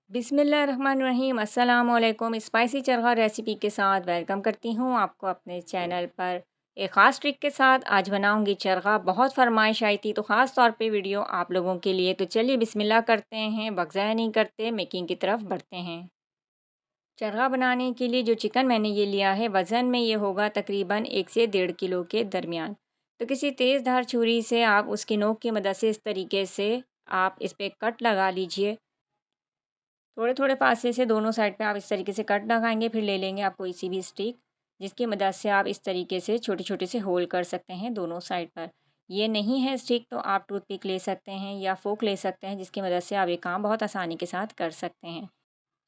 बिस्मिल्लाहिर्रहमानिर्रहीम अस्सलाम वालेकुम। स्पाइसी चरखा रेसिपी के साथ वेलकम करती हूँ आपको अपने चैनल पर। एक ख़ास ट्रिक के साथ आज बनाऊँगी चरखा। बहुत फरमाइश आई थी तो ख़ास तौर पे वीडियो आप लोगों के लिए। तो चलिए बिस्मिल्लाह करते हैं, वक्त ज़ाया नहीं करते, मेकिंग की तरफ बढ़ते हैं। चरखा बनाने के लिए जो चिकन मैंने ये लिया है, वज़न में ये होगा तकरीबन 1 से 1.5 किलो के दरमियान। तो किसी तेज़ धार छुरी से आप उसकी नोक की मदद से इस तरीके से आप इस पे कट लगा लीजिए। थोड़े थोड़े फासले से दोनों साइड पे आप इस तरीके से कट लगाएंगे। फिर ले लेंगे आप कोई सी भी स्टिक, जिसकी मदद से आप इस तरीके से छोटे छोटे से होल कर सकते हैं दोनों साइड पर। ये नहीं है स्टिक तो आप टूथपिक ले सकते हैं या फोक ले सकते हैं, जिसकी मदद से आप ये काम बहुत आसानी के साथ कर सकते हैं।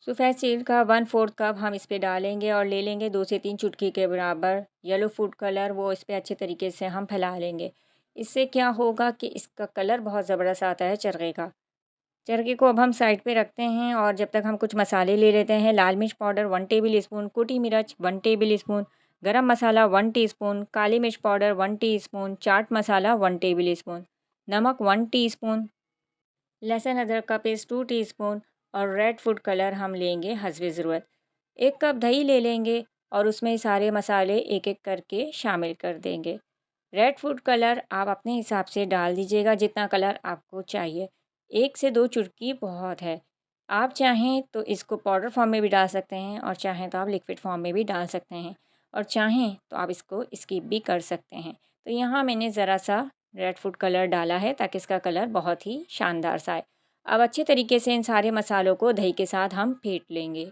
सफ़ेद सीड का 1/4 कप हम इस पर डालेंगे और ले लेंगे 2 से 3 चुटकी के बराबर येलो फूड कलर। वो इस पर अच्छे तरीके से हम फैला लेंगे। इससे क्या होगा कि इसका कलर बहुत ज़बरदस्त आता है चरखे का। चरखे को अब हम साइड पे रखते हैं और जब तक हम कुछ मसाले ले लेते हैं। लाल मिर्च पाउडर 1 टेबल स्पून, कुटी मिर्च 1 टेबल स्पून, गरम मसाला 1 टीस्पून, काली मिर्च powder 1 teaspoon, chaat masala 1 table spoon, नमक 1 टीस्पून, लहसुन अदरक का पेस्ट 2 टीस्पून और रेड फूड कलर हम लेंगे हस्बे ज़रूरत। 1 कप दही ले लेंगे और उसमें सारे मसाले एक एक करके शामिल कर देंगे। रेड फूड कलर आप अपने हिसाब से डाल दीजिएगा, जितना कलर आपको चाहिए। 1 से 2 चुटकी बहुत है। आप चाहें तो इसको पाउडर फॉर्म में भी डाल सकते हैं और चाहें तो आप लिक्विड फॉर्म में भी डाल सकते हैं और चाहें तो आप इसको स्किप भी कर सकते हैं। तो यहाँ मैंने ज़रा सा रेड फूड कलर डाला है ताकि इसका कलर बहुत ही शानदार सा आए। अब अच्छे तरीके से इन सारे मसालों को दही के साथ हम फेंट लेंगे।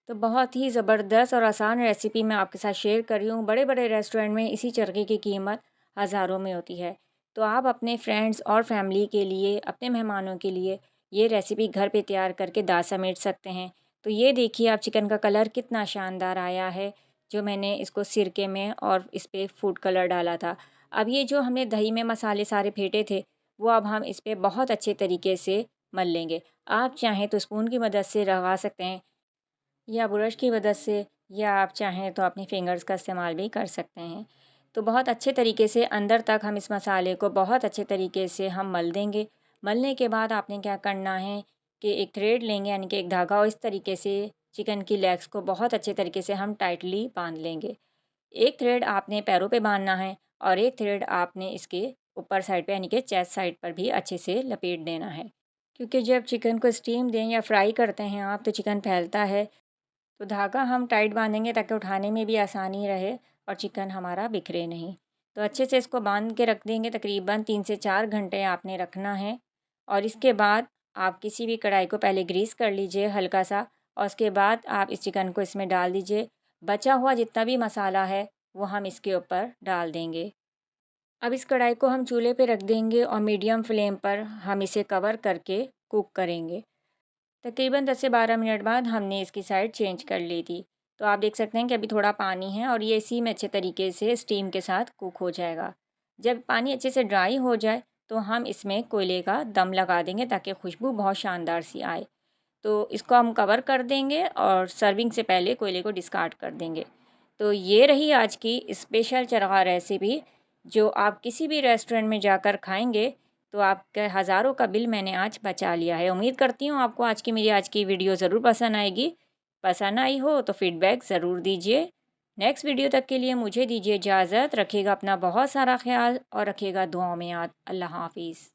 तो बहुत ही ज़बरदस्त और आसान रेसिपी मैं आपके साथ शेयर कर रही हूँ। बड़े बड़े रेस्टोरेंट में इसी चरखे की कीमत हज़ारों में होती है। तो आप अपने फ्रेंड्स और फैमिली के लिए, अपने मेहमानों के लिए ये रेसिपी घर पे तैयार करके दाद समेट सकते हैं। तो ये देखिए आप चिकन का कलर कितना शानदार आया है, जो मैंने इसको सिरके में और इस पर फूड कलर डाला था। अब ये जो हमने दही में मसाले सारे फेंटे थे, वो अब हम इस पर बहुत अच्छे तरीके से मल लेंगे। आप चाहें तो स्पून की मदद से लगा सकते हैं या ब्रश की मदद से, या आप चाहें तो अपनी फिंगर्स का इस्तेमाल भी कर सकते हैं। तो बहुत अच्छे तरीके से अंदर तक हम इस मसाले को बहुत अच्छे तरीके से हम मल देंगे। मलने के बाद आपने क्या करना है कि एक थ्रेड लेंगे, यानी कि एक धागा, और इस तरीके से चिकन की लेग्स को बहुत अच्छे तरीके से हम टाइटली बांध लेंगे। एक थ्रेड आपने पैरों पे बांधना है और एक थ्रेड आपने इसके ऊपर साइड पे, यानी कि चेस्ट साइड पर भी अच्छे से लपेट देना है। क्योंकि जब चिकन को स्टीम दें या फ्राई करते हैं आप, तो चिकन फैलता है। तो धागा हम टाइट बांधेंगे ताकि उठाने में भी आसानी रहे और चिकन हमारा बिखरे नहीं। तो अच्छे से इसको बांध के रख देंगे। तकरीबन 3 से 4 घंटे आपने रखना है। और इसके बाद आप किसी भी कढ़ाई को पहले ग्रीस कर लीजिए हल्का सा, और उसके बाद आप इस चिकन को इसमें डाल दीजिए। बचा हुआ जितना भी मसाला है वो हम इसके ऊपर डाल देंगे। अब इस कढ़ाई को हम चूल्हे पे रख देंगे और मीडियम फ्लेम पर हम इसे कवर करके कुक करेंगे। तकरीबन 10 से 12 मिनट बाद हमने इसकी साइड चेंज कर ली थी। तो आप देख सकते हैं कि अभी थोड़ा पानी है और ये इसी में अच्छे तरीके से स्टीम के साथ कुक हो जाएगा। जब पानी अच्छे से ड्राई हो जाए तो हम इसमें कोयले का दम लगा देंगे ताकि खुशबू बहुत शानदार सी आए। तो इसको हम कवर कर देंगे और सर्विंग से पहले कोयले को डिस्कार्ड कर देंगे। तो ये रही आज की स्पेशल चरखा रेसिपी, जो आप किसी भी रेस्टोरेंट में जाकर खाएंगे तो आपके हज़ारों का बिल मैंने आज बचा लिया है। उम्मीद करती हूँ आपको मेरी आज की वीडियो ज़रूर पसंद आएगी। पसंद आई हो तो फीडबैक ज़रूर दीजिए। नेक्स्ट वीडियो तक के लिए मुझे दीजिए इजाज़त। रखिएगा अपना बहुत सारा ख्याल और रखिएगा दुआओं में याद। अल्लाह हाफिज़।